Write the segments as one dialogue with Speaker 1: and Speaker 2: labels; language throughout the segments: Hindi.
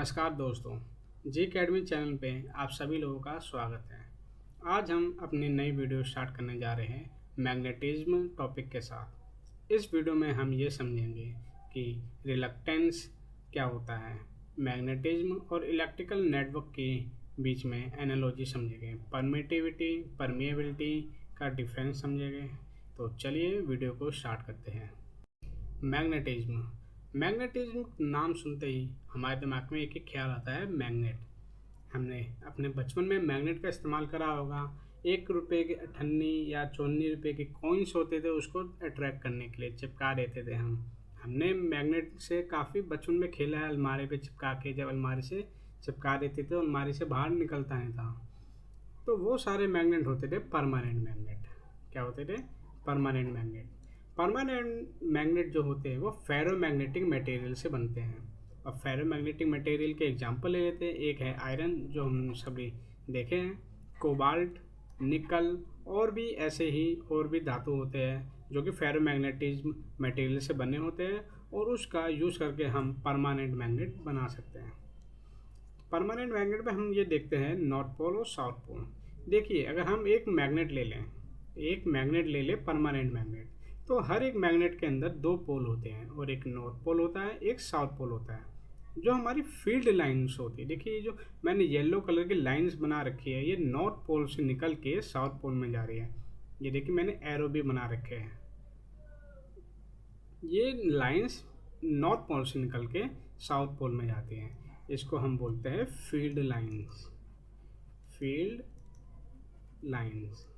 Speaker 1: नमस्कार दोस्तों, जी अकेडमी चैनल पे आप सभी लोगों का स्वागत है। आज हम अपनी नई वीडियो स्टार्ट करने जा रहे हैं मैग्नेटिज्म टॉपिक के साथ। इस वीडियो में हम ये समझेंगे कि रिलक्टेंस क्या होता है, मैग्नेटिज्म और इलेक्ट्रिकल नेटवर्क के बीच में एनालॉजी समझेंगे, परमिटिविटी परमिएबिलिटी का डिफरेंस समझेंगे। तो चलिए वीडियो को स्टार्ट करते हैं। मैग्नेटिज्म मैग्नेटिज्म नाम सुनते ही हमारे दिमाग में एक ही ख्याल आता है, मैग्नेट। हमने अपने बचपन में मैग्नेट का इस्तेमाल करा होगा। 1 रुपये के अठन्नी या 54 रुपये के कॉइन्स होते थे, उसको अट्रैक्ट करने के लिए चिपका देते थे हमने मैग्नेट से काफ़ी बचपन में खेला है, अलमारी पे चिपका के। जब अलमारी से चिपका देते थे, अलमारी से बाहर निकलता नहीं था। तो वो सारे मैग्नेट होते थे परमानेंट मैग्नेट। क्या होते थे? Permanent magnet. परमानेंट मैग्नेट जो होते हैं वो फेरोमैग्नेटिक मटेरियल से बनते हैं। और फेरोमैग्नेटिक मटेरियल के एग्जांपल ले लेते हैं। एक है आयरन, जो हम सभी देखे हैं, कोबाल्ट, निकल, और भी ऐसे ही और भी धातु होते हैं जो कि फेरोमैग्नेटिज्म मटेरियल से बने होते हैं, और उसका यूज़ करके हम परमानेंट मैग्नेट बना सकते हैं। परमानेंट मैग्नेट में हम ये देखते हैं नॉर्थ पोल और साउथ पोल। देखिए, अगर हम एक मैग्नेट ले लें परमानेंट मैग्नेट, तो हर एक मैग्नेट के अंदर 2 पोल होते हैं, और एक नॉर्थ पोल होता है, एक साउथ पोल होता है। जो हमारी फील्ड लाइंस होती है, देखिए ये जो मैंने येलो कलर की लाइंस बना रखी है, ये नॉर्थ पोल से निकल के साउथ पोल में जा रही है। ये देखिए मैंने एरो भी बना रखे हैं। ये लाइंस नॉर्थ पोल से निकल के साउथ पोल में जाती हैं। इसको हम बोलते हैं फील्ड लाइंस। Field lines.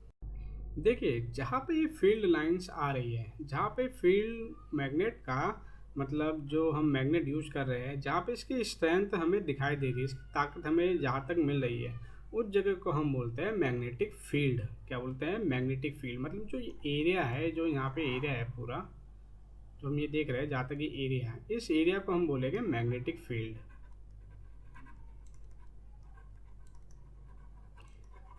Speaker 1: देखिए, जहाँ पे ये फील्ड लाइंस आ रही है, जहाँ पे फील्ड मैग्नेट का मतलब जो हम मैग्नेट यूज कर रहे हैं, जहाँ पे इसकी स्ट्रेंथ हमें दिखाई दे रही है, इसकी ताकत हमें जहाँ तक मिल रही है, उस जगह को हम बोलते हैं मैग्नेटिक फील्ड। क्या बोलते हैं? Magnetic field. मतलब जो ये एरिया है, जो यहाँ पे एरिया है पूरा, जो हम ये देख रहे हैं, जहाँ तक ये एरिया है, इस एरिया को हम बोलेंगे मैग्नेटिक फील्ड।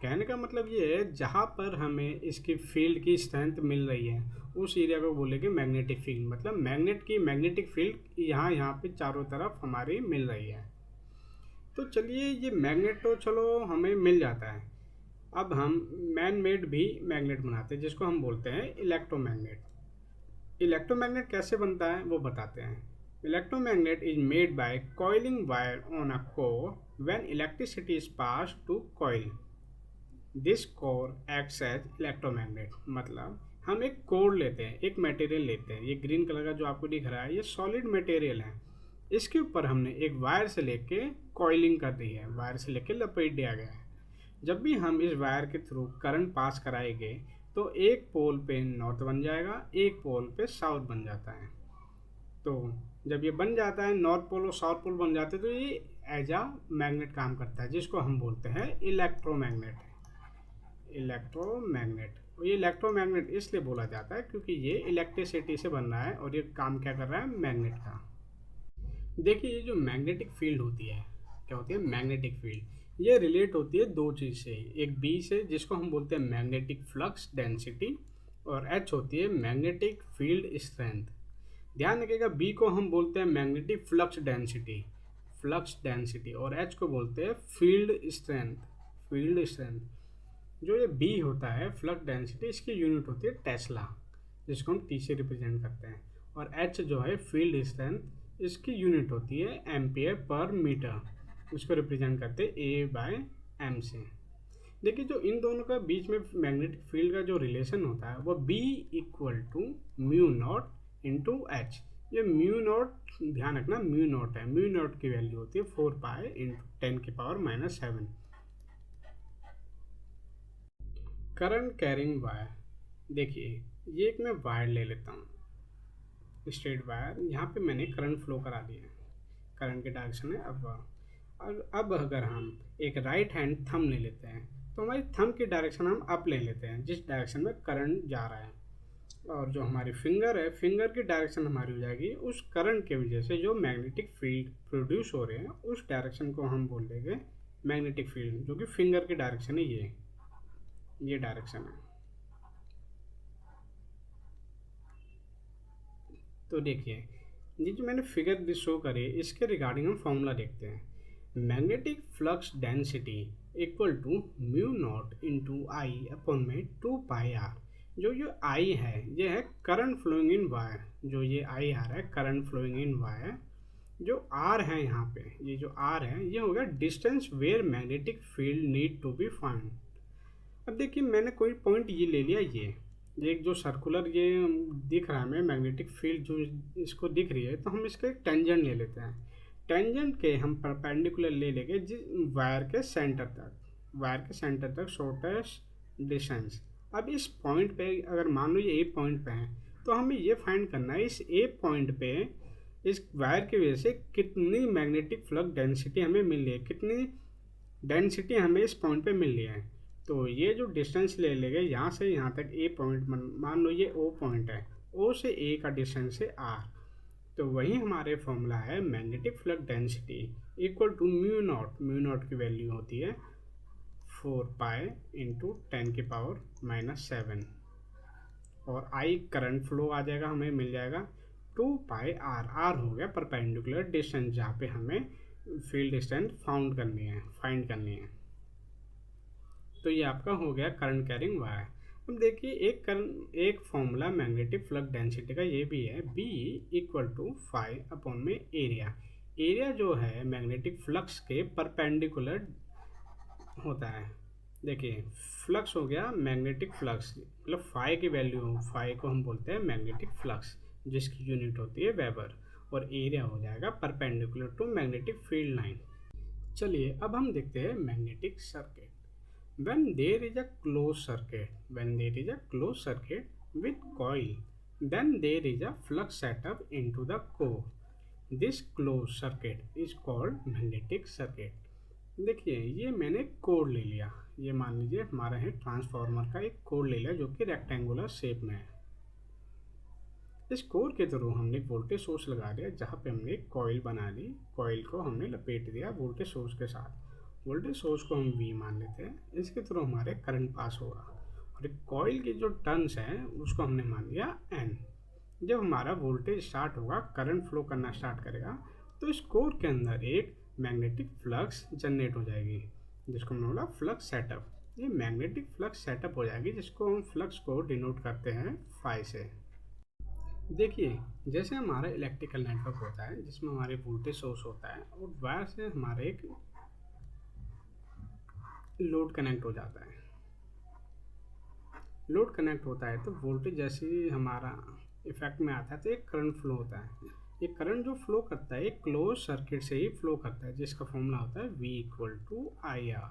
Speaker 1: कहने का मतलब ये है, जहाँ पर हमें इसकी फील्ड की स्ट्रेंथ मिल रही है, उस एरिया को बोलेंगे मैग्नेटिक फील्ड। मतलब मैग्नेट की मैग्नेटिक फील्ड यहाँ पे चारों तरफ हमारी मिल रही है। तो चलिए, ये मैग्नेट तो चलो हमें मिल जाता है। अब हम मैन मेड भी मैग्नेट बनाते हैं, जिसको हम बोलते हैं इलेक्ट्रोमैग्नेट। इलेक्ट्रोमैग्नेट कैसे बनता है वो बताते हैं। Electromagnet is made by coiling wire on a core when electricity is pass to coil. This core acts as electromagnet. मतलब हम एक कोर लेते हैं, एक मटेरियल लेते हैं। ये ग्रीन कलर का जो आपको दिख रहा है, ये सॉलिड मटेरियल है। इसके ऊपर हमने एक वायर से लेके कॉइलिंग कर दी है, वायर से लेके लपेट दिया गया है। जब भी हम इस वायर के थ्रू करंट पास कराएंगे, तो एक पोल पे नॉर्थ बन जाएगा, एक पोल पे साउथ बन जाता है। तो जब ये बन जाता है, नॉर्थ पोल और साउथ पोल बन जाते हैं, तो ये एज आ मैग्नेट काम करता है, जिसको हम बोलते हैं इलेक्ट्रोमैग्नेट। इलेक्ट्रोमैग्नेट। और ये इलेक्ट्रोमैग्नेट इसलिए बोला जाता है क्योंकि ये इलेक्ट्रिसिटी से बन रहा है, और ये काम क्या कर रहा है? मैग्नेट का। देखिए, ये जो मैग्नेटिक फील्ड होती है, क्या होती है? Magnetic field. ये रिलेट होती है 2 चीज़ से। एक बी से, जिसको हम बोलते हैं मैग्नेटिक फ्लक्स डेंसिटी, और एच होती है मैग्नेटिक फील्ड स्ट्रेंथ। ध्यान रखिएगा, बी को हम बोलते हैं मैग्नेटिक फ्लक्स डेंसिटी, और एच को बोलते हैं फील्ड स्ट्रेंथ। Field strength. जो ये बी होता है, फ्लक्स डेंसिटी, इसकी यूनिट होती है टेस्ला, जिसको हम टी से रिप्रेजेंट करते हैं। और एच जो है फील्ड स्ट्रेंथ, इसकी यूनिट होती है एम्पियर पर मीटर, इसको रिप्रेजेंट करते हैं ए बाय एम से। देखिए, जो इन दोनों का बीच में मैग्नेटिक फील्ड का जो रिलेशन होता है, वो B equal to mu not into H. ये म्यू नॉट, ध्यान रखना, म्यू नॉट है। म्यू नॉट की वैल्यू होती है 4 pi into 10⁻⁻⁷। Current carrying wire. देखिए, ये एक मैं वायर ले लेता हूँ, स्ट्रेट वायर। यहाँ पे मैंने करंट फ्लो करा दिया है, करंट की डायरेक्शन है अब अगर हम एक राइट हैंड थंब ले लेते हैं, तो हमारी थंब की डायरेक्शन हम अप ले लेते हैं, जिस डायरेक्शन में करंट जा रहा है। और जो हमारी फिंगर है, फिंगर की डायरेक्शन हमारी हो जाएगी उस करंट के वजह से जो मैग्नेटिक फील्ड प्रोड्यूस हो रहे हैं, उस डायरेक्शन को हम बोल देंगे मैग्नेटिक फील्ड, जो कि फिंगर की डायरेक्शन है। ये डायरेक्शन है। तो देखिए, ये जो मैंने फिगर शो करे, इसके रिगार्डिंग हम फॉर्मूला देखते हैं। Magnetic flux density equal to mu not into I upon में 2 πr। जो आई है ये है करंट फ्लोइंग इन वायर। जो ये आई आ रहा है करंट फ्लोइंग इन वायर। जो आर है यहाँ पे, ये जो आर है ये हो गया distance where magnetic field need to be find. अब देखिए मैंने कोई पॉइंट ये ले लिया, ये एक जो सर्कुलर ये दिख रहा है हमें मैग्नेटिक फील्ड जो इसको दिख रही है, तो हम इसके टेंजेंट ले लेते हैं। टेंजेंट के हम परपेंडिकुलर ले लेंगे जिस वायर के सेंटर तक शॉर्टेस्ट डिस्टेंस। अब इस पॉइंट पे अगर मान लो ये ए पॉइंट पे है, तो हमें ये फाइंड करना है इस ए पॉइंट पे इस वायर की वजह से कितनी मैग्नेटिक फ्लक्स डेंसिटी हमें मिल रही है, कितनी डेंसिटी हमें इस पॉइंट पे मिल रही है। तो ये जो डिस्टेंस ले लेंगे यहाँ से यहाँ तक ए पॉइंट, मान लो ये ओ पॉइंट है, ओ से ए का डिस्टेंस है आर। तो वही हमारे फॉर्मूला है magnetic flux density equal to mu not की वैल्यू होती है 4 π इंटू 10⁻⁻⁷ और आई करंट फ्लो आ जाएगा, हमें मिल जाएगा 2 πr। आर हो गया परपेंडिकुलर डिस्टेंस जहाँ पे हमें फील्ड डिस्टेंस फाइंड करनी है। तो ये आपका हो गया करंट कैरिंग वायर। अब देखिए एक फॉर्मूला मैग्नेटिक फ्लक्स डेंसिटी का ये भी है, B equal to phi upon में एरिया जो है मैग्नेटिक फ्लक्स के परपेंडिकुलर होता है। देखिए फ्लक्स हो गया मैग्नेटिक फ्लक्स, मतलब फाई की वैल्यू, फाई को हम बोलते हैं मैग्नेटिक फ्लक्स जिसकी यूनिट होती है वेबर, और एरिया हो जाएगा perpendicular to magnetic field line. चलिए अब हम देखते हैं magnetic circuit. When there is a closed circuit with coil, then there is a flux set up into the core. This closed circuit is called magnetic circuit. देखिए ये मैंने कोड ले लिया, ये मान लीजिए हमारा है ट्रांसफार्मर का एक कोड ले लिया जो कि रेक्टेंगुलर शेप में है। इस कोर के थ्रू हमने वोल्टेज सोर्स लगा दिया जहाँ पे हमने कॉइल बना ली, कॉइल को हमने लपेट दिया वोल्टेज सोर्स के साथ। वोल्टेज सोर्स को हम V मान लेते हैं, इसके थ्रू हमारे करंट पास होगा और एक कॉइल की जो टर्न्स है उसको हमने मान लिया N। जब हमारा वोल्टेज स्टार्ट होगा, करंट फ्लो करना स्टार्ट करेगा, तो इस कोर के अंदर एक मैग्नेटिक फ्लक्स जनरेट हो जाएगी जिसको हमने बोला फ्लक्स सेटअप। ये मैग्नेटिक फ्लक्स सेटअप हो जाएगी जिसको हम फ्लक्स को डिनोट करते हैं फाई से। देखिए जैसे हमारा इलेक्ट्रिकल नेटवर्क होता है जिसमें हमारे वोल्टेज सोर्स होता है और वायर से हमारे एक लोड कनेक्ट हो जाता है। लोड कनेक्ट होता है तो वोल्टेज जैसे ही हमारा इफेक्ट में आता है तो एक करंट फ्लो होता है। ये करंट जो फ्लो करता है एक क्लोज सर्किट से ही फ्लो करता है जिसका फॉर्मूला होता है V equal to I R.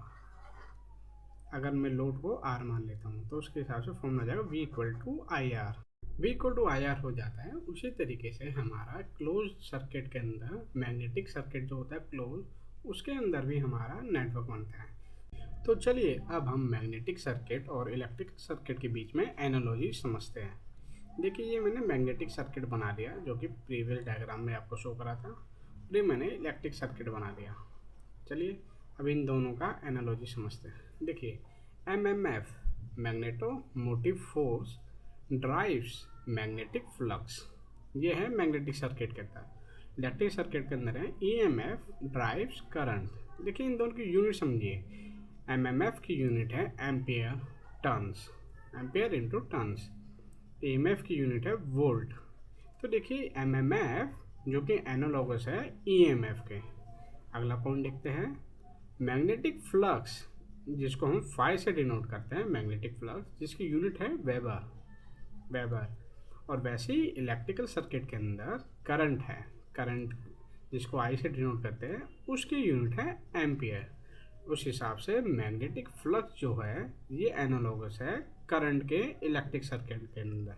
Speaker 1: अगर मैं लोड को R मान लेता हूँ तो उसके हिसाब से फॉर्मूला आ जाएगा V equal to I R. V equal to I R हो जाता है। उसी तरीके से हमारा क्लोज सर्किट के अंदर मैग्नेटिक सर्किट जो होता है क्लोज, उसके अंदर भी हमारा नेटवर्क बनता है। तो चलिए अब हम मैग्नेटिक सर्किट और इलेक्ट्रिक सर्किट के बीच में एनालॉजी समझते हैं। देखिए ये मैंने मैग्नेटिक सर्किट बना लिया जो कि प्रीवियस डायग्राम में आपको शो करा था, और ये मैंने इलेक्ट्रिक सर्किट बना लिया। चलिए अब इन दोनों का एनालॉजी समझते हैं। देखिए MMF magnetomotive force drives magnetic flux, ये है मैग्नेटिक सर्किट के अंदर। इलेक्ट्रिक सर्किट के अंदर है EMF ड्राइव्स करंट। देखिए इन दोनों की यूनिट समझिए। MMF की यूनिट है ampere turns, ampere into turns. EMF की यूनिट है वोल्ट। तो देखिए MMF जो कि एनालॉगस है EMF के। अगला पॉइंट देखते हैं मैग्नेटिक फ्लक्स जिसको हम फाई से डिनोट करते हैं, मैग्नेटिक फ्लक्स जिसकी यूनिट है वेबर। और वैसे ही इलेक्ट्रिकल सर्किट के अंदर करंट है, करंट जिसको आई से डिनोट करते हैं उसकी यूनिट है एम्पियर। उस हिसाब से मैग्नेटिक फ्लक्स जो है ये एनालॉगस है करंट के इलेक्ट्रिक सर्किट के अंदर।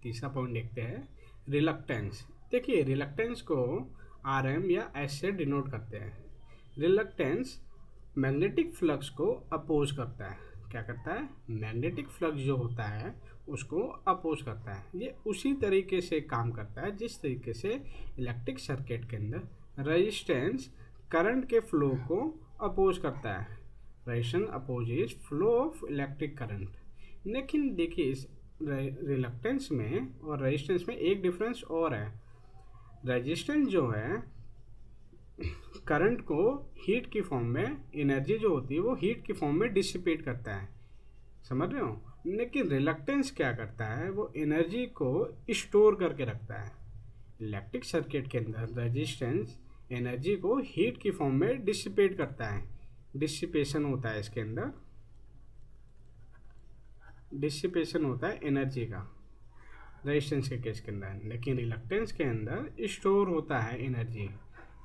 Speaker 1: तीसरा पॉइंट देखते हैं रिलक्टेंस। देखिए रिलक्टेंस को RM या S से डिनोट करते हैं। रिलक्टेंस मैग्नेटिक फ्लक्स को अपोज करता है। क्या करता है? मैग्नेटिक फ्लक्स जो होता है उसको अपोज करता है। ये उसी तरीके से काम करता है जिस तरीके से इलेक्ट्रिक सर्किट के अंदर रेजिस्टेंस करंट के फ्लो को अपोज करता है। Resistance opposes flow of electric current. लेकिन देखिए इस रिलक्टेंस में और रेजिस्टेंस में एक डिफरेंस और है। रेजिस्टेंस जो है करंट को हीट की फॉर्म में, एनर्जी जो होती है वो हीट की फॉर्म में डिसिपेट करता है, समझ रहे हो। लेकिन रिलक्टेंस क्या करता है, वो एनर्जी को स्टोर करके रखता है। इलेक्ट्रिक सर्किट के अंदर रेजिस्टेंस एनर्जी को हीट की फॉर्म में डिसिपेट करता है, डिसिपेशन होता है इसके अंदर, डिसिपेशन होता है एनर्जी का रेजिस्टेंस के केस के अंदर। लेकिन रिलक्टेंस के अंदर स्टोर होता है एनर्जी,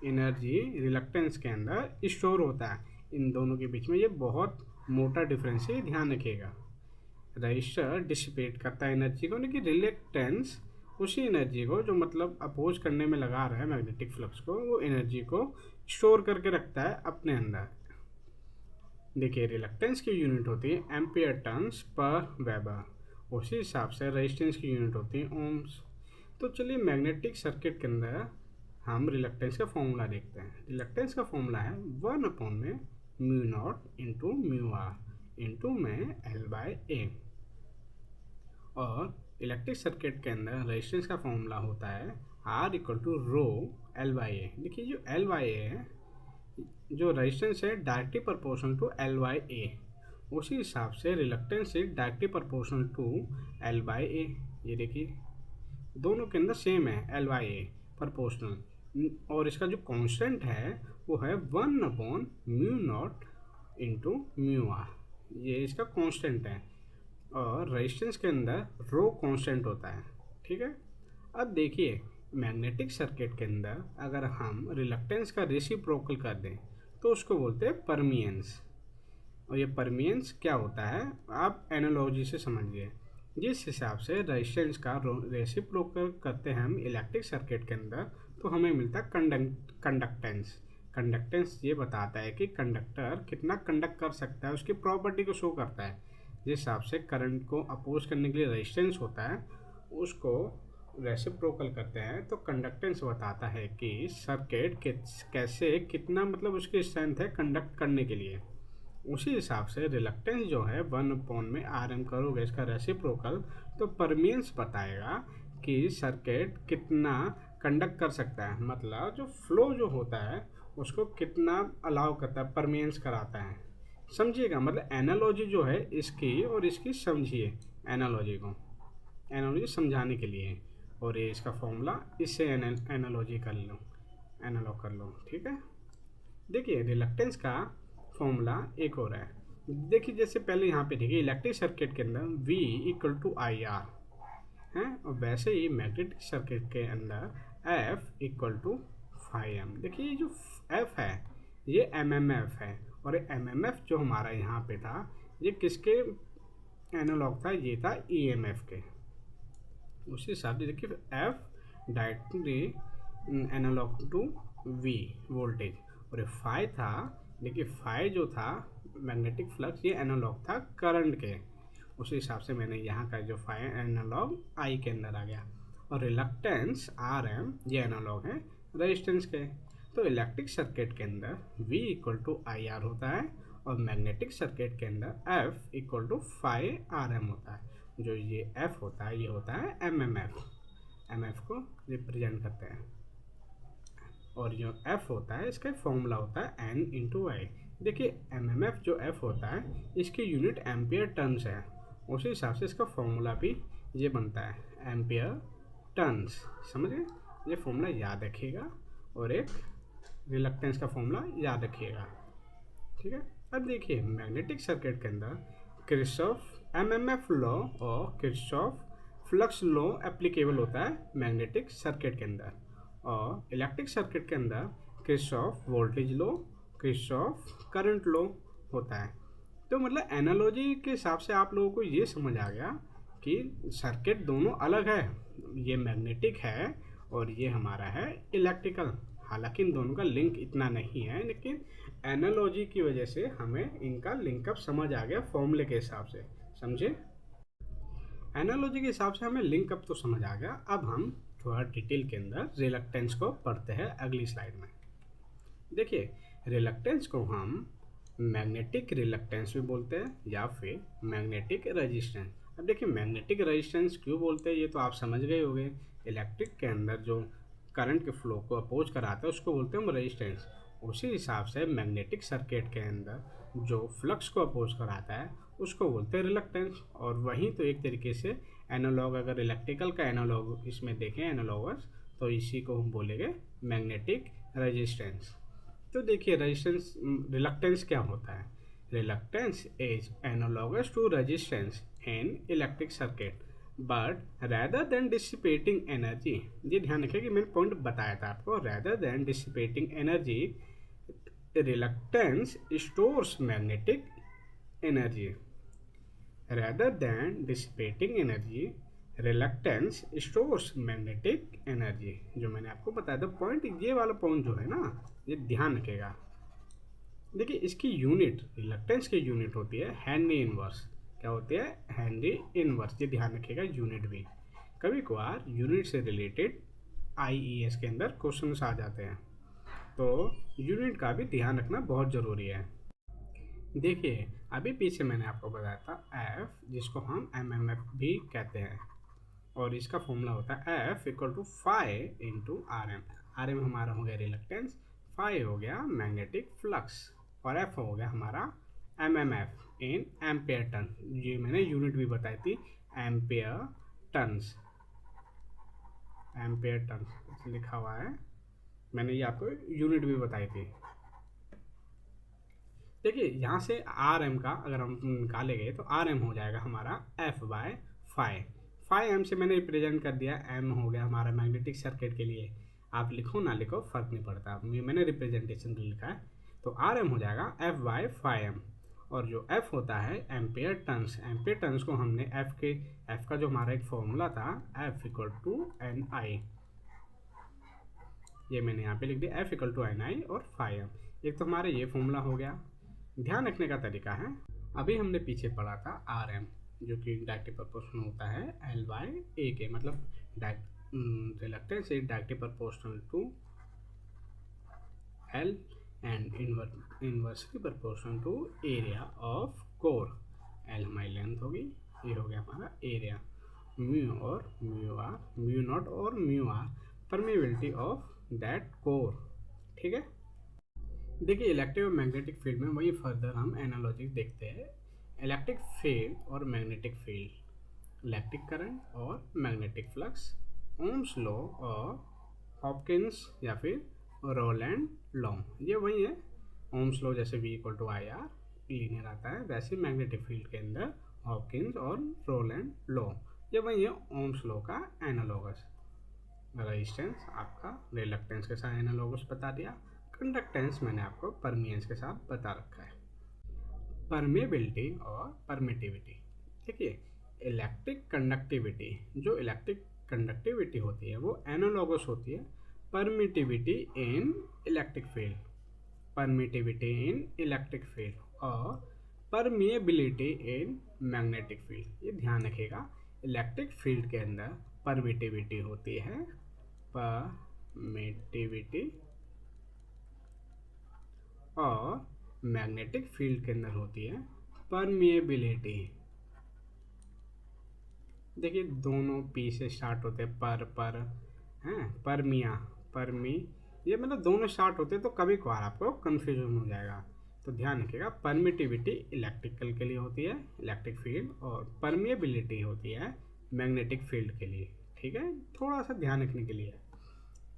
Speaker 1: एनर्जी रिलक्टेंस के अंदर स्टोर होता है। इन दोनों के बीच में ये बहुत मोटा डिफरेंस है, ध्यान रखिएगा। रजिस्टर डिसिपेट करता है एनर्जी को, लेकिन रिलक्टेंस उसी एनर्जी को जो मतलब अपोज करने में लगा रहा है मैग्नेटिक फ्लक्स को, वो एनर्जी को स्टोर करके रखता है अपने अंदर। देखिए रिलक्टेंस की यूनिट होती है एम्पियर टर्न्स पर वेबर, उसी हिसाब से रेजिस्टेंस की यूनिट होती है ओम्स। तो चलिए मैग्नेटिक सर्किट के अंदर हम रिलक्टेंस का फॉर्मूला देखते हैं। रिलक्टेंस का फॉर्मूला है 1 में mu not into mu R into में एल बाई ए। और इलेक्ट्रिक सर्किट के अंदर रेजिस्टेंस का फॉर्मूला होता है R equal to rho L by A. देखिए जो एल बाई ए है, जो रेजिस्टेंस है directly proportional to L by A, उसी हिसाब से reluctance is directly proportional to L by A. ये देखिए दोनों के अंदर सेम है एल बाई ए प्रोपोर्शनल, और इसका जो कांस्टेंट है वो है 1/μ0 इंटू म्यू आर, ये इसका कांस्टेंट है। और रेजिस्टेंस के अंदर रो कांस्टेंट होता है, ठीक है। अब देखिए मैग्नेटिक सर्किट के अंदर अगर हम रिलक्टेंस का रेसिप्रोकल कर दें तो उसको बोलते हैं परमियंस। और ये परमियंस क्या होता है आप एनालॉजी से समझिए। जिस हिसाब से रेजिस्टेंस का रेसिप्रोकल करते हैं हम इलेक्ट्रिक सर्किट के अंदर, तो हमें मिलता है कंडक्टेंस। कंडक्टेंस ये बताता है कि कंडक्टर कितना कंडक्ट कर सकता है, उसकी प्रॉपर्टी को शो करता है। जिस हिसाब से करंट को अपोज करने के लिए रेजिस्टेंस होता है, उसको रेसिप्रोकल करते हैं तो कंडक्टेंस बताता है कि सर्किट कैसे कितना मतलब उसकी स्ट्रेंथ है कंडक्ट करने के लिए। उसी हिसाब से रिलक्टेंस जो है 1 में आर एम करोगे इसका रेसिप्रोकल, तो परमियंस बताएगा कि सर्किट कितना कंडक्ट कर सकता है, मतलब जो फ्लो जो होता है उसको कितना अलाउ करता है, परमियंस कराता है। समझिएगा, मतलब एनालॉजी जो है इसकी और इसकी समझिए, एनालॉजी को एनालॉजी समझाने के लिए। और ये इसका फॉर्मूला, इससे एनालॉजी कर लो, एनालॉग कर लो, ठीक है। देखिए रिलक्टेंस का फॉर्मूला एक और है। देखिए जैसे पहले यहाँ पे देखिए इलेक्ट्रिक सर्किट के अंदर V equal to I R है, और वैसे ही मैग्नेटिक सर्किट के अंदर F equal to phi M. देखिए ये जो F है ये MMF है, और ये MMF जो हमारा यहाँ पे था ये किसके एनालॉग था, ये था EMF के। उसी हिसाब से देखिए F directly analog to V voltage, और ये फाई था, देखिए फाई जो था मैग्नेटिक फ्लक्स ये एनालॉग था करंट के। उसी हिसाब से मैंने यहाँ का जो फाई एनालॉग आई के अंदर आ गया। और रिलक्टेंस आर एम ये एनालॉग है रेजिस्टेंस के। तो इलेक्ट्रिक सर्किट के अंदर V equal to I R होता है, और मैग्नेटिक सर्किट के अंदर F equal to phi R M होता है। जो ये F होता है ये होता है MMF, MF को रिप्रेजेंट करते हैं। और जो F होता है इसका फॉर्मूला होता है N इंटू आई। देखिए MMF जो F होता है इसकी यूनिट एम्पियर टर्न्स है, उसी हिसाब से इसका फॉर्मूला भी ये बनता है एम्पियर टर्न्स। समझिए, ये फॉर्मूला याद रखिएगा, और एक रिलक्टेंस का फॉर्मूला याद रखिएगा, ठीक है। अब देखिए मैग्नेटिक सर्किट के अंदर किरचॉफ MMF लॉ और किरचॉफ फ्लक्स लॉ एप्लीकेबल होता है मैग्नेटिक सर्किट के अंदर, और इलेक्ट्रिक सर्किट के अंदर Kirchhoff voltage law, Kirchhoff current law होता है। तो मतलब एनालॉजी के हिसाब से आप लोगों को ये समझ आ गया कि सर्किट दोनों अलग है, ये मैग्नेटिक है और ये हमारा है इलेक्ट्रिकल। हालांकि इन दोनों का लिंक इतना नहीं है, लेकिन एनालॉजी की वजह से हमें इनका लिंकअप समझ आ गया फॉर्मूले के हिसाब से, समझे। एनालॉजी के हिसाब से हमें लिंकअप तो समझ आ गया। अब हम थोड़ा डिटेल के अंदर रिलक्टेंस को पढ़ते हैं अगली स्लाइड में। देखिए रिलक्टेंस को हम मैग्नेटिक रिलक्टेंस भी बोलते हैं या फिर मैग्नेटिक रेजिस्टेंस। अब देखिए मैग्नेटिक रेजिस्टेंस क्यों बोलते हैं ये तो आप समझ गए होंगे। इलेक्ट्रिक के अंदर जो करंट के फ्लो को अपोज कराता है उसको बोलते हैं हम रेजिस्टेंस। उसी हिसाब से मैग्नेटिक सर्किट के अंदर जो फ्लक्स को अपोज कराता है उसको बोलते हैं रिलक्टेंस। और वहीं तो एक तरीके से एनालॉग, अगर इलेक्ट्रिकल का एनालॉग इसमें देखें एनालॉगस, तो इसी को हम बोलेंगे मैग्नेटिक रेजिस्टेंस। तो देखिए रेजिस्टेंस, रिलक्टेंस क्या होता है? Reluctance is analogous to resistance in electric circuit but rather than dissipating energy. ये ध्यान रखिए कि मैंने पॉइंट बताया था आपको, rather than dissipating energy reluctance stores magnetic energy. Rather than dissipating energy reluctance stores magnetic energy. जो मैंने आपको बताया था पॉइंट, ये वाला पॉइंट जो है ना, ये ध्यान रखेगा। देखिए इसकी यूनिट, रिलक्टेंस की यूनिट होती है हेनरी इनवर्स। क्या होती है? Henry inverse. ये ध्यान रखिएगा यूनिट भी। कभी कभार यूनिट से रिलेटेड आईईएस के अंदर क्वेश्चंस आ जाते हैं, तो यूनिट का भी ध्यान रखना बहुत ज़रूरी है। देखिए अभी पीछे मैंने आपको बताया था एफ, जिसको हम एमएमएफ भी कहते हैं, और इसका फॉर्मूला होता है F equal to five into R M. R M हमारा हो गया रिलक्टेंस, फाइव हो गया मैग्नेटिक फ्लक्स, और एफ हो गया हमारा एमएमएफ इन एम्पेयर टन। ये मैंने यूनिट भी बताई थी, एम्पेयर टन्स। एम्पेयर टन्स लिखा हुआ है, मैंने ये आपको यूनिट भी बताई थी। देखिए यहाँ से आर एम का अगर हम निकालेंगे तो आर एम हो जाएगा हमारा F by five. Five M से मैंने रिप्रेजेंट कर दिया, एम हो गया हमारा मैग्नेटिक सर्किट के लिए। आप लिखो ना लिखो फ़र्क नहीं पड़ता, मैंने रिप्रेजेंटेशन लिखा है। तो आर एम हो जाएगा एफ बाय फाइव एम, और जो एफ होता है एम्पेयर टन्स। एम्पेयर टन्स को हमने एफ का जो हमारा एक फॉर्मूला था एफ इक्वल टू एन आई, ये मैंने यहाँ पे लिख दिया एफ इक्वल टू एन आई और फाइव एम। एक तो हमारा ये फॉर्मूला हो गया। ध्यान रखने का तरीका है, अभी हमने पीछे पढ़ा था आर एम, जो कि डायरेक्टली प्रोपोर्शनल होता है एल बाय ए के, मतलब reluctance is directly proportional to L and inversely proportional to area of core. L हमारी लेंथ होगी, ये हो गया हमारा एरिया, म्यू और म्यू आर, म्यू नॉट और mu R permeability of that core. ठीक है। देखिए इलेक्ट्रिक और मैग्नेटिक फील्ड में वही फर्दर हम एनालॉजी देखते हैं, इलेक्ट्रिक फील्ड और मैग्नेटिक फील्ड, इलेक्ट्रिक करंट और मैग्नेटिक फ्लक्स, ओम्स लॉ और हॉपकिंस या फिर रोलैंड लॉ, ये वही है। ओम्स लॉ जैसे V equal to I R linear आता है, वैसे मैग्नेटिक फील्ड के अंदर हॉपकिंस और रोलैंड लॉ, ये वही है ओम्स लॉ का एनालॉगस। रेजिस्टेंस आपका रिलक्टेंस के साथ एनालॉगस बता दिया, कंडक्टेंस मैंने आपको परमियंस के साथ बता रखा है। परमेबिलिटी और परमिटिविटी, देखिए इलेक्ट्रिक कंडक्टिविटी, जो इलेक्ट्रिक कंडक्टिविटी होती है वो एनालॉगस होती है परमिटिविटी इन इलेक्ट्रिक फील्ड, परमिटिविटी इन इलेक्ट्रिक फील्ड, और परमिएबिलिटी इन मैग्नेटिक फील्ड। ये ध्यान रखिएगा, इलेक्ट्रिक फील्ड के अंदर परमिटिविटी होती है, परमिटिविटी, और मैग्नेटिक फील्ड के अंदर होती है परमिएबिलिटी। देखिए दोनों पी से स्टार्ट होते हैं, पर हैं, परमिया, परमी, ये मतलब दोनों स्टार्ट होते हैं, तो कभी कभार आपको कंफ्यूजन हो जाएगा। तो ध्यान रखिएगा, परमिटिविटी इलेक्ट्रिकल के लिए होती है, इलेक्ट्रिक फील्ड, और परमिएबिलिटी होती है मैग्नेटिक फील्ड के लिए। ठीक है, थोड़ा सा ध्यान रखने के लिए।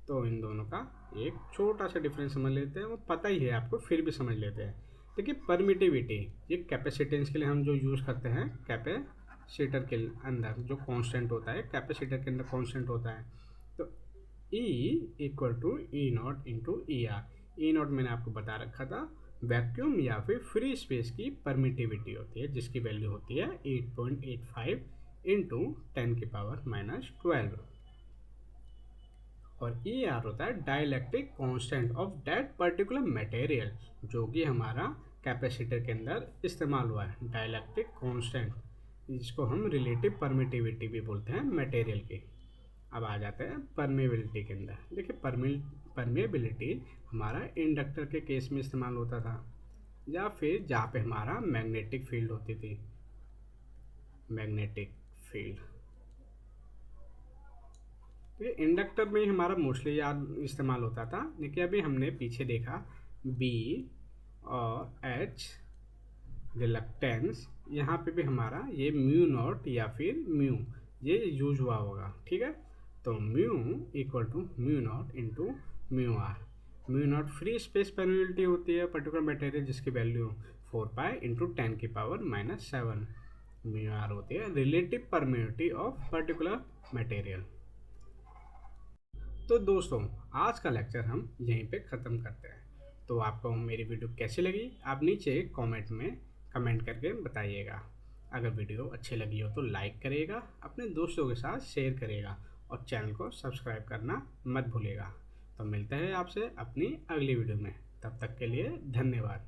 Speaker 1: तो इन दोनों का एक छोटा सा डिफरेंस समझ लेते हैं, वो पता ही है आपको, फिर भी समझ लेते हैं। देखिए परमिटिविटी, ये कैपेसिटेंस के लिए हम जो यूज़ करते हैं, कैपेसिटर के अंदर जो कांस्टेंट होता है, कैपेसिटर के अंदर कांस्टेंट होता है, तो E equal to E not into E R. E not मैंने आपको बता रखा था, वैक्यूम या फिर फ्री स्पेस की परमिटिविटी होती है, जिसकी वैल्यू होती है 8.85 इंटू 10⁻⁻12, और ई आर होता है dielectric constant of that particular material, जो कि हमारा कैपेसिटर के अंदर इस्तेमाल हुआ है, डाइलेक्ट्रिक कांस्टेंट, जिसको हम रिलेटिव परमिटिविटी भी बोलते हैं मटेरियल की। अब आ जाते हैं परमेबिलिटी के अंदर। देखिए परमेबिलिटी हमारा इंडक्टर के केस में इस्तेमाल होता था, या फिर जहाँ पे हमारा मैग्नेटिक फील्ड होती थी, मैग्नेटिक फील्ड। ये इंडक्टर में ही हमारा मोस्टली याद इस्तेमाल होता था, लेकिन अभी हमने पीछे देखा बी और एच रिलक्टेंस, यहाँ पे भी हमारा ये म्यू नॉट या फिर म्यू ये यूज हुआ होगा। ठीक है, तो mu equal to mu not into mu R. Mu not free space permittivity होती है पर्टिकुलर मटेरियल जिसकी value 4 pi into 10⁻⁻⁷। Mu R होती है relative permittivity of particular material. तो दोस्तों, आज का लेक्चर हम यहीं पे ख़त्म करते हैं। तो आपको मेरी वीडियो कैसी लगी आप नीचे कमेंट करके बताइएगा। अगर वीडियो अच्छी लगी हो तो लाइक करिएगा, अपने दोस्तों के साथ शेयर करिएगा और चैनल को सब्सक्राइब करना मत भूलिएगा। तो मिलते हैं आपसे अपनी अगली वीडियो में, तब तक के लिए धन्यवाद।